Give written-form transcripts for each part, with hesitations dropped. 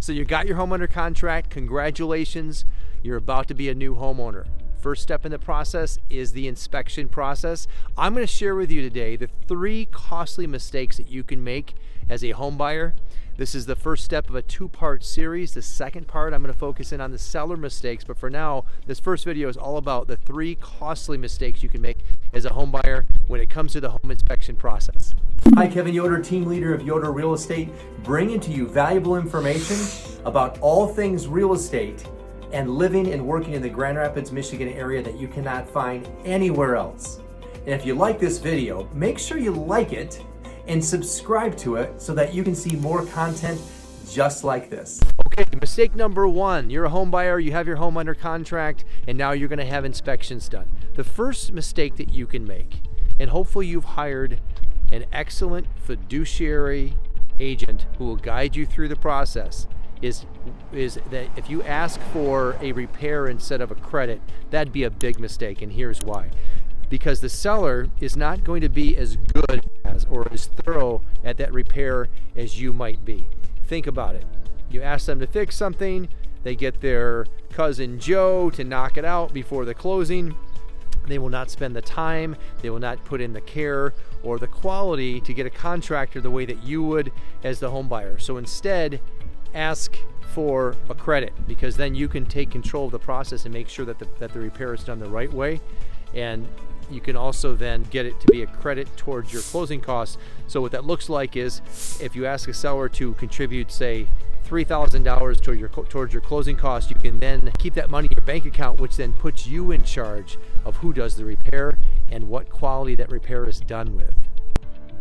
So you got your home under contract. Congratulations, you're about to be a new homeowner. First step in the process is the inspection process. I'm going to share with you today the 3 costly mistakes that you can make as a home buyer. This is the first step of a 2-part series. The second part, I'm going to focus in on the seller mistakes, but for now, this first video is all about the 3 costly mistakes you can make as a home buyer when it comes to the home inspection process. Hi, Kevin Yoder, team leader of Yoder Real Estate, bringing to you valuable information about all things real estate and living and working in the Grand Rapids, Michigan area that you cannot find anywhere else. And if you like this video, make sure you like it and subscribe to it so that you can see more content just like this. Okay, mistake number 1, you're a home buyer, you have your home under contract, and now you're gonna have inspections done. The first mistake that you can make, and hopefully you've hired an excellent fiduciary agent who will guide you through the process, is that if you ask for a repair instead of a credit, that'd be a big mistake, and here's why. Because the seller is not going to be as good as or as thorough at that repair as you might be. Think about it. You ask them to fix something, they get their cousin Joe to knock it out before the closing. They will not spend the time, they will not put in the care or the quality to get a contractor the way that you would as the home buyer. So instead, ask for a credit, because then you can take control of the process and make sure that the repair is done the right way. And you can also then get it to be a credit towards your closing costs. So what that looks like is if you ask a seller to contribute, say, $3,000 towards your closing costs, you can then keep that money in your bank account, which then puts you in charge of who does the repair and what quality that repair is done with.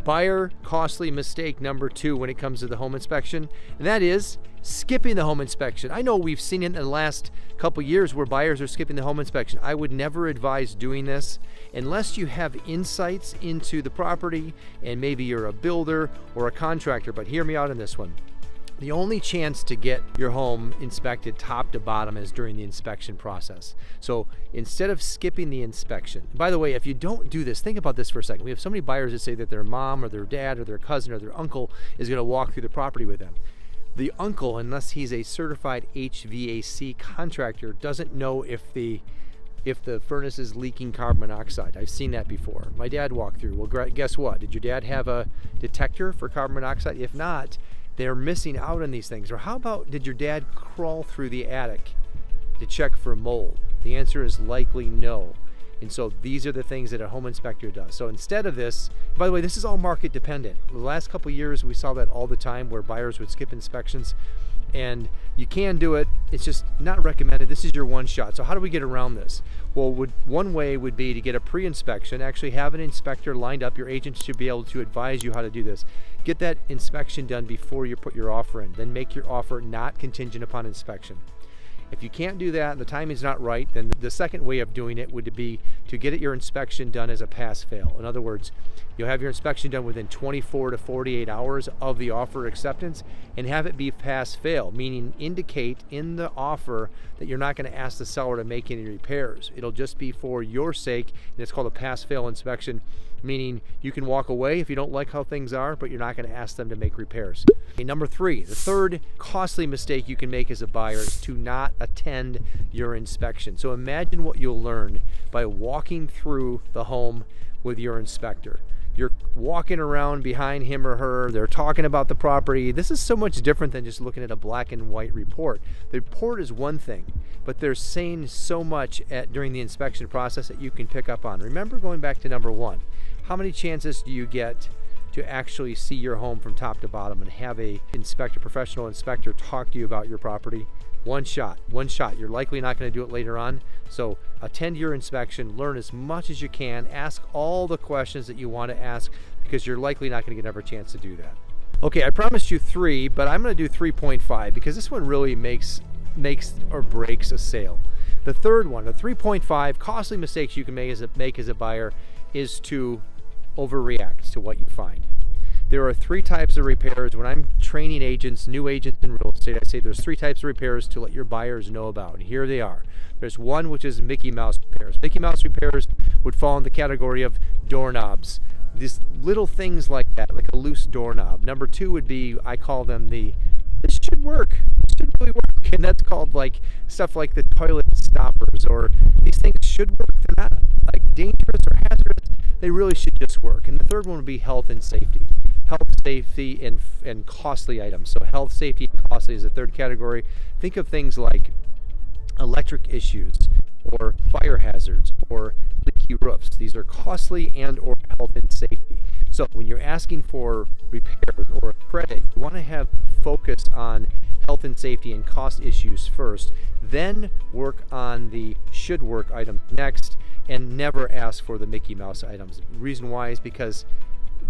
Buyer costly mistake number 2 when it comes to the home inspection, and that is skipping the home inspection. I know we've seen it in the last couple years where buyers are skipping the home inspection. I would never advise doing this unless you have insights into the property and maybe you're a builder or a contractor, but hear me out on this one. The only chance to get your home inspected top to bottom is during the inspection process. So instead of skipping the inspection, by the way, if you don't do this, think about this for a second. We have so many buyers that say that their mom or their dad or their cousin or their uncle is going to walk through the property with them. The uncle, unless he's a certified HVAC contractor, doesn't know if the furnace is leaking carbon monoxide. I've seen that before. My dad walked through. Well, guess what? Did your dad have a detector for carbon monoxide? If not, they're missing out on these things. Or how about, did your dad crawl through the attic to check for mold? The answer is likely no. And so these are the things that a home inspector does. So instead of this, by the way, this is all market dependent. The last couple of years, we saw that all the time where buyers would skip inspections, and you can do it. It's just not recommended. This is your one shot. So how do we get around this? Well, one way would be to get a pre-inspection, actually have an inspector lined up. Your agent should be able to advise you how to do this. Get that inspection done before you put your offer in. Then make your offer not contingent upon inspection. If you can't do that, the timing's not right, then the second way of doing it would be to get your inspection done as a pass-fail. In other words, you'll have your inspection done within 24 to 48 hours of the offer acceptance and have it be pass-fail, meaning indicate in the offer that you're not going to ask the seller to make any repairs. It'll just be for your sake, and it's called a pass-fail inspection, meaning you can walk away if you don't like how things are, but you're not going to ask them to make repairs. Okay, number 3, the third costly mistake you can make as a buyer is to not attend your inspection. So imagine what you'll learn by walking through the home with your inspector. You're walking around behind him or her, they're talking about the property. This is so much different than just looking at a black and white report. The report is one thing, but they're saying so much during the inspection process that you can pick up on. Remember, going back to number 1, how many chances do you get to actually see your home from top to bottom and have a professional inspector talk to you about your property? One shot. You're likely not going to do it later on. So attend your inspection, learn as much as you can, ask all the questions that you want to ask, because you're likely not going to get another chance to do that. Okay, I promised you 3, but I'm going to do 3.5 because this one really makes or breaks a sale. The third one, the 3.5 costly mistakes you can make as a buyer, is to overreact to what you find. There are 3 types of repairs. When I'm training agents, new agents in real estate, I say there's 3 types of repairs to let your buyers know about. And here they are. There's one which is Mickey Mouse repairs. Mickey Mouse repairs would fall in the category of doorknobs. These little things like that, like a loose doorknob. Number 2 would be, I call them this should work. And that's called like stuff like the toilet stoppers, or these things should work. They're not like dangerous or hazardous. They really should just work. And the third one would be health and safety. Health, safety, and costly items. So health, safety, and costly is the third category. Think of things like electric issues, or fire hazards, or leaky roofs. These are costly and or health and safety. So when you're asking for repairs or credit, you want to have focus on health and safety and cost issues first, then work on the should work items next, and never ask for the Mickey Mouse items. The reason why is because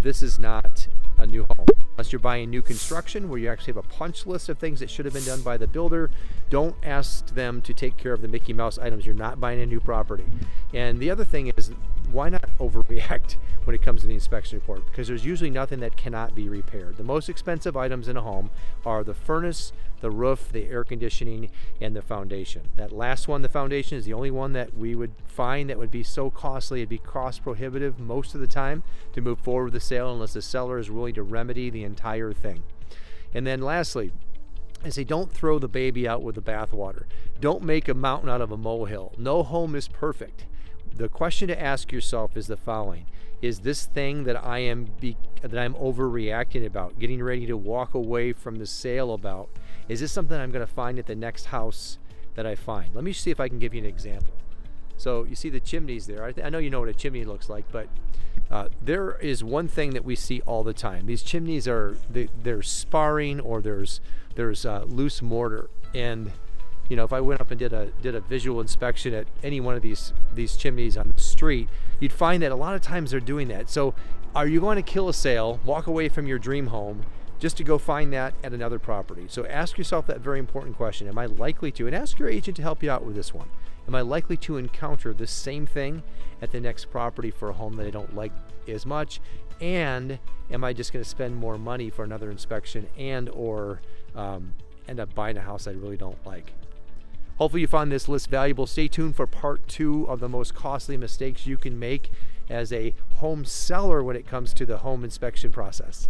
this is not a new home. Unless you're buying new construction where you actually have a punch list of things that should have been done by the builder, don't ask them to take care of the Mickey Mouse items. You're not buying a new property. And the other thing is, why not overreact when it comes to the inspection report? Because there's usually nothing that cannot be repaired. The most expensive items in a home are the furnace, the roof, the air conditioning, and the foundation. That last one, the foundation, is the only one that we would find that would be so costly, it'd be cost prohibitive most of the time to move forward with the sale unless the seller is willing to remedy the entire thing. And then lastly, I say don't throw the baby out with the bathwater. Don't make a mountain out of a molehill. No home is perfect. The question to ask yourself is the following: is this thing that I'm overreacting about, getting ready to walk away from the sale about, is this something I'm going to find at the next house that I find? Let me see if I can give you an example. So you see the chimneys there. I know you know what a chimney looks like, but there is one thing that we see all the time. These chimneys they're sparring, or there's loose mortar. And you know, if I went up and did a visual inspection at any one of these chimneys on the street, you'd find that a lot of times they're doing that. So are you going to kill a sale, walk away from your dream home, just to go find that at another property? So ask yourself that very important question. Am I likely to, and ask your agent to help you out with this one, am I likely to encounter the same thing at the next property for a home that I don't like as much? And am I just going to spend more money for another inspection and or end up buying a house I really don't like? Hopefully you found this list valuable. Stay tuned for part 2 of the most costly mistakes you can make as a home seller when it comes to the home inspection process.